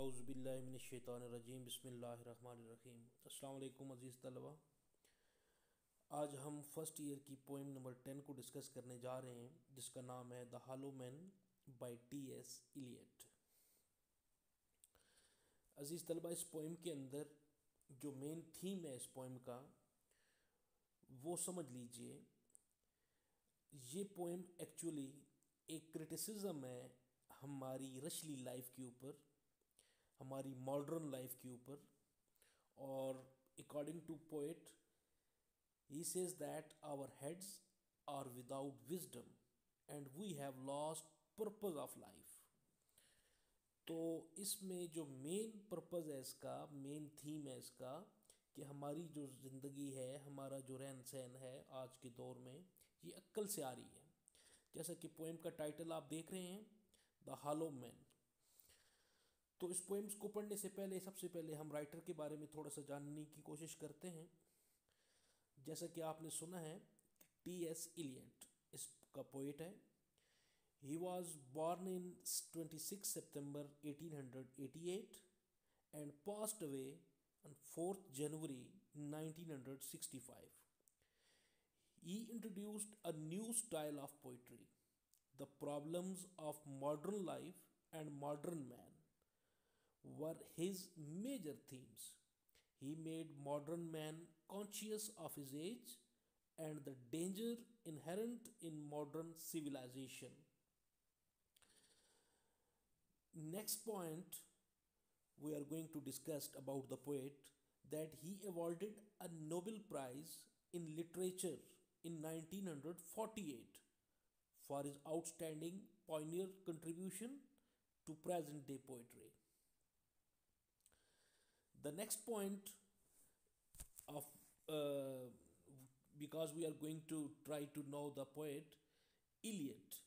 आउज़ुबिल्लाहिमिनश्शैतानिर्रजीम बिस्मिल्लाहिर्रहमानिर्रहीम। अस्सलाम वालेकुम अज़ीज़ तलबा। आज हम फर्स्ट ईयर की पोइम नंबर 10 को डिस्कस करने जा रहे हैं, जिसका नाम है the hollow man by T S. Eliot. अज़ीज़ तलबा, इस पोइम के अंदर जो मेन थीम है इस पोइम का वो समझ लीजिए। ये पोइम एक्चुअली एक क्रिटिसिज्म है हमारी रशली लाइफ के ऊपर, हमारी मॉडर्न लाइफ के ऊपर। और according to poet he says that our heads are without wisdom and we have lost purpose of life. तो इसमें जो मेन पर्पस है इसका, मेन थीम है इसका, कि हमारी जो ज़िंदगी है, हमारा जो रहन सहन है आज के दौर में, ये अक्ल से आ रही है। जैसा कि पोएम का टाइटल आप देख रहे हैं, द हॉलो मैन। तो इस पोएम्स को पढ़ने से पहले सबसे पहले हम राइटर के बारे में थोड़ा सा जानने की कोशिश करते हैं। जैसा कि आपने सुना है कि टी.एस. इलियट इसका पोइट है। He was born in 26 September 1888 and passed away on 4th January 1965. He introduced a new style of poetry, the problems of modern life and modern man were his major themes. He made modern man conscious of his age and the danger inherent in modern civilization. Next point we are going to discuss about the poet, that he awarded a Nobel Prize in Literature in 1948 for his outstanding pioneer contribution to present day poetry. The next point of because we are going to try to know the poet Eliot.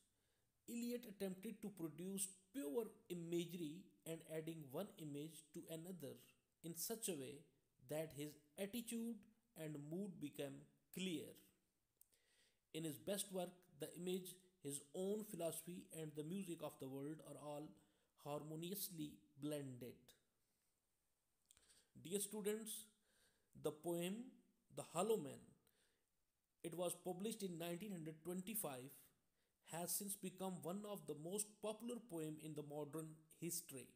Eliot attempted to produce pure imagery and adding one image to another in such a way that his attitude and mood became clear. In his best work, the image, his own philosophy, and the music of the world are all harmoniously blended. Dear students, the poem The Hollow Man, it was published in 1925, has since become one of the most popular poems in the modern history.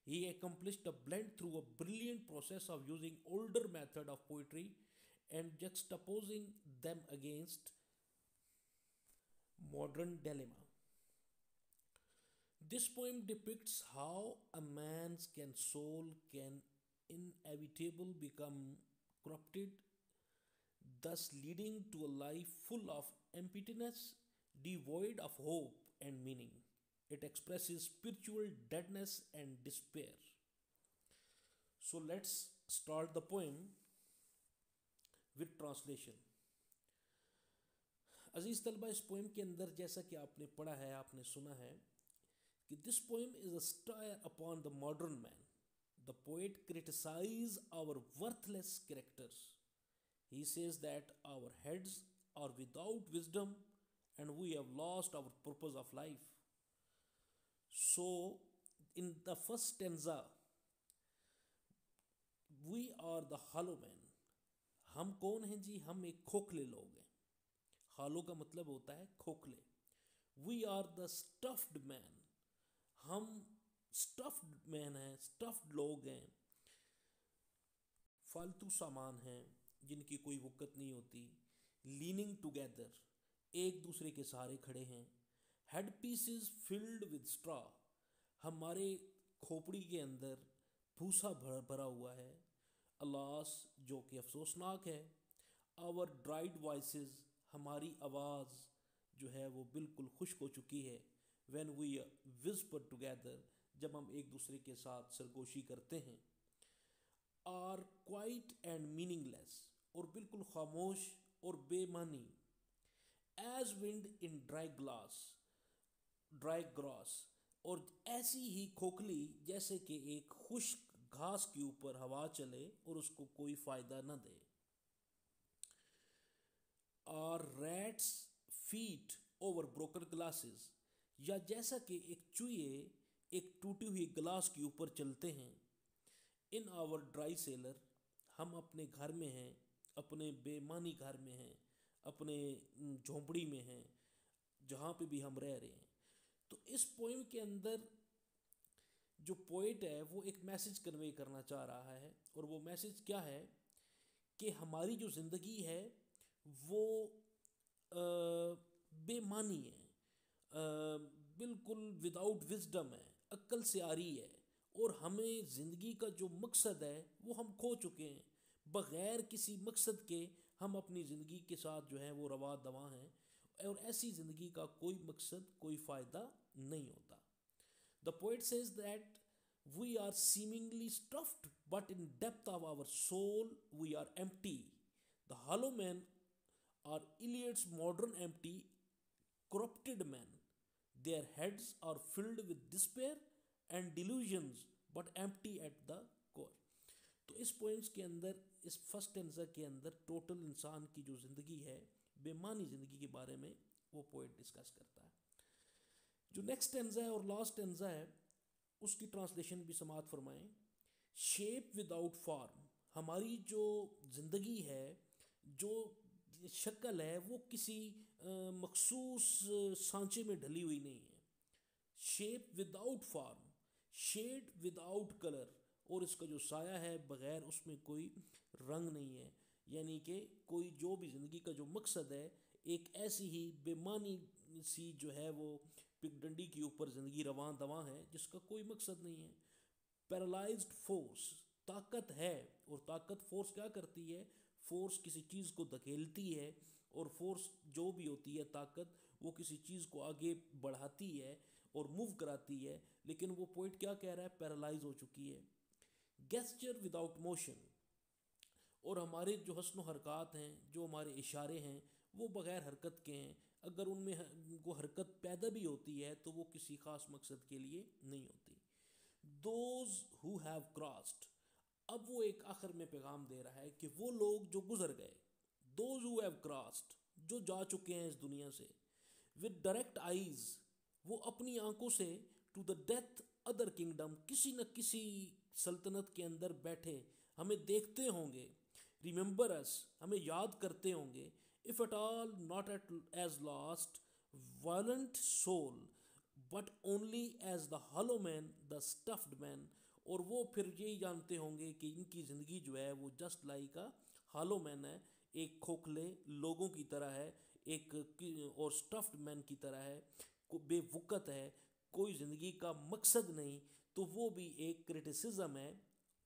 He accomplished a blend through a brilliant process of using older method of poetry and juxtaposing them against modern dilemma. This poem depicts how a man's soul can inevitably become corrupted, thus leading to a life full of emptiness, devoid of hope and meaning. It expresses spiritual deadness and despair. So let's start the poem with translation. अजीज़ तलबा, इस poem के अंदर जैसा कि आपने पढ़ा है, आपने सुना है कि this poem is a satire upon the modern man. The poet criticise our worthless characters. He says that our heads are without wisdom and we have lost our purpose of life. So, in the first stanza, we are the hollow man. हम कौन हैं जी? हम एक खोखले लोग हैं. hollow का मतलब होता है खोखले. We are the stuffed man. हम stuffed man हैं, stuffed लोग हैं, फालतू सामान हैं जिनकी कोई वक़्त नहीं होती. लीनिंग टुगेदर, एक दूसरे के सहारे खड़े हैं. Head pieces filled with straw, हमारे खोपड़ी के अंदर भूसा भरा हुआ है. अलास, जो कि अफसोसनाक है. आवर ड्राइड वॉइसेस, हमारी आवाज़ जो है वो बिल्कुल खुश्क हो चुकी है. व्हेन वी विस्पर टुगेदर, जब हम एक दूसरे के साथ सरगोशी करते हैं. आर क्वाइट एंड मीनिंगलेस, और बिल्कुल खामोश और बेमानी. As wind in dry grass, और ऐसी ही खोखली जैसे कि एक खुश्क घास के ऊपर हवा चले और उसको कोई फ़ायदा न दे. Are rats feet over broken glasses, या जैसा कि एक चूहे एक टूटी हुई ग्लास के ऊपर चलते हैं। इन आवर ड्राई सेलर, हम अपने घर में हैं, अपने बेमानी घर में हैं, अपने झोंपड़ी में हैं, जहाँ पे भी हम रह रहे हैं। तो इस पोइम के अंदर जो पोइट है वो एक मैसेज कन्वे करना चाह रहा है, और वो मैसेज क्या है कि हमारी जो ज़िंदगी है वो बेमानी है, बिल्कुल विदाउट विजडम है, अक्ल से आरी है, और हमें ज़िंदगी का जो मकसद है वो हम खो चुके हैं। बग़ैर किसी मकसद के हम अपनी ज़िंदगी के साथ जो है वो रवा दवा हैं, और ऐसी ज़िंदगी का कोई मकसद, कोई फ़ायदा नहीं होता। The poet says that we are seemingly stuffed, but in depth of our soul we are empty. The hollow men are Iliad's modern empty, corrupted men. Their heads are filled with despair and delusions, but empty at the core. तो इस poems के अंदर, इस first टेंजा के अंदर total इंसान की जो ज़िंदगी है, बेमानी ज़िंदगी के बारे में वो पोइट डिस्कस करता है। जो नेक्स्ट टेंजा है और लास्ट टेंजा है उसकी ट्रांसलेशन भी समात फरमाएं। शेप विदाउट फॉर्म, हमारी जो ज़िंदगी है, जो शक्ल है, वो किसी मखसूस सांचे में ढली हुई नहीं है। Shape without form, shade without colour, और इसका जो साया है बग़ैर उसमें कोई रंग नहीं है। यानी कि कोई जो भी ज़िंदगी का जो मकसद है, एक ऐसी ही बेमानी सी जो है वो पिगडंडी के ऊपर ज़िंदगी रवां दवां है जिसका कोई मकसद नहीं है। पैरालाइज्ड फोर्स, ताकत है, और ताकत फोर्स क्या करती है? फोर्स किसी चीज़ को धकेलती है, और फोर्स जो भी होती है ताकत, वो किसी चीज़ को आगे बढ़ाती है और मूव कराती है। लेकिन वो पोइट क्या कह रहा है? पैरालाइज हो चुकी है। गेस्चर विदाउट मोशन, और हमारे जो हस्न हरकत हैं, जो हमारे इशारे हैं, वो बग़ैर हरकत के हैं। अगर उनमें को हरकत पैदा भी होती है तो वो किसी ख़ास मकसद के लिए नहीं होती। दोज हु हैव क्रॉस्ड, अब वो एक आखिर में पैगाम दे रहा है कि वो लोग जो गुजर गए, दोज हु हैव क्रॉस्ड, जो जा चुके हैं इस दुनिया से, विद डायरेक्ट आइज़, वो अपनी आंखों से, to the death other kingdom, किसी न किसी सल्तनत के अंदर बैठे हमें देखते होंगे। रिमेंबर अस, हमें याद करते होंगे। If at all not at as lost violent soul, but only as the hollow man, the stuffed man, और वो फिर यही जानते होंगे कि इनकी ज़िंदगी जो है वो just like a hollow man है, एक खोखले लोगों की तरह है, एक और स्टफ्ड मैन की तरह है, बेवकत है, कोई ज़िंदगी का मकसद नहीं। तो वो भी एक क्रिटिसिज्म है,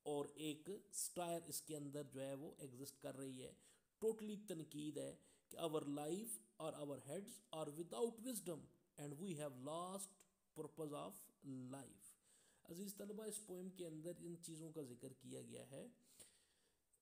और एक स्टायर इसके अंदर जो है वो एग्जिस्ट कर रही है। टोटली तनकीद है कि आवर लाइफ और our heads are without wisdom and we have lost purpose of life. अजीज़ तलबा, इस पोएम के अंदर इन चीज़ों का जिक्र किया गया है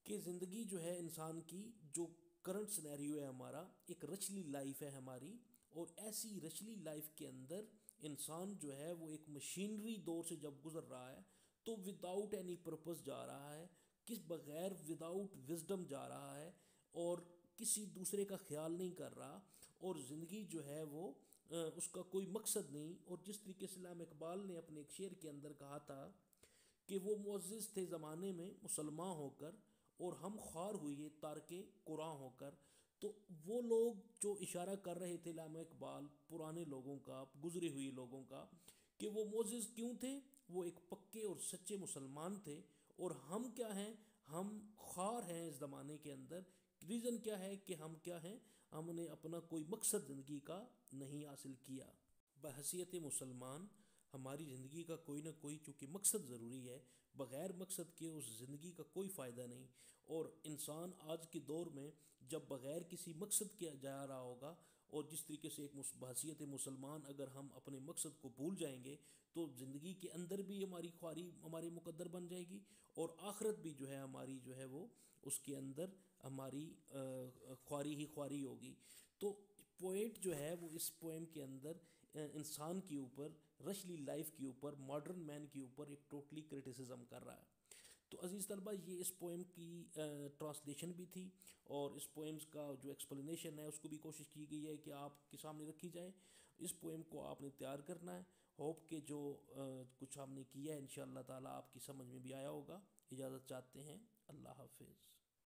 कि ज़िंदगी जो है इंसान की, जो करंट सिनेरियो है हमारा, एक रचली लाइफ है हमारी, और ऐसी रचली लाइफ के अंदर इंसान जो है वो एक मशीनरी दौर से जब गुजर रहा है तो विदाउट एनी पर्पस जा रहा है, किस बग़ैर विदाउट विजडम जा रहा है, और किसी दूसरे का ख्याल नहीं कर रहा, और ज़िंदगी जो है वो उसका कोई मकसद नहीं। और जिस तरीके से इल्हाम इकबाल ने अपने एक शेर के अंदर कहा था कि वो मुअज़्ज़िज़ थे ज़माने में मुसलमान होकर, और हम ख्वार हुए तारके कुरान होकर। तो वो लोग जो इशारा कर रहे थे इल्हाम इकबाल पुराने लोगों का, गुजरे हुए लोगों का, कि वो मुअज़्ज़िज़ क्यों थे? वो एक पक्के और सच्चे मुसलमान थे, और हम क्या हैं? हम ख्वार हैं इस ज़माने के अंदर। रीज़न क्या है कि हम क्या हैं? हमने अपना कोई मकसद ज़िंदगी का नहीं हासिल किया। बहैसियत मुसलमान हमारी ज़िंदगी का कोई ना कोई, चूँकि मकसद ज़रूरी है, बग़ैर मकसद के उस ज़िंदगी का कोई फ़ायदा नहीं। और इंसान आज के दौर में जब बग़ैर किसी मकसद के जा रहा होगा, और जिस तरीके से एक बहैसियत मुसलमान अगर हम अपने मकसद को भूल जाएंगे तो ज़िंदगी के अंदर भी हमारी ख्वारी हमारी मुकद्दर बन जाएगी, और आखिरत भी जो है हमारी जो है वो उसके अंदर हमारी ख्वारी ही ख्वारी होगी। तो पोएट जो है वो इस पोएम के अंदर इंसान के ऊपर, रशली लाइफ के ऊपर, मॉडर्न मैन के ऊपर एक टोटली क्रिटिसिज्म कर रहा है। तो अज़ीज़ तलबा, ये इस पोएम की ट्रांसलेशन भी थी, और इस पोएम्स का जो एक्सप्लेनेशन है उसको भी कोशिश की गई है कि आपके सामने रखी जाए। इस पोएम को आपने तैयार करना है, होप के जो कुछ हमने किया है इंशाअल्लाह ताला आपकी समझ में भी आया होगा। इजाज़त चाहते हैं। अल्लाह हाफिज़।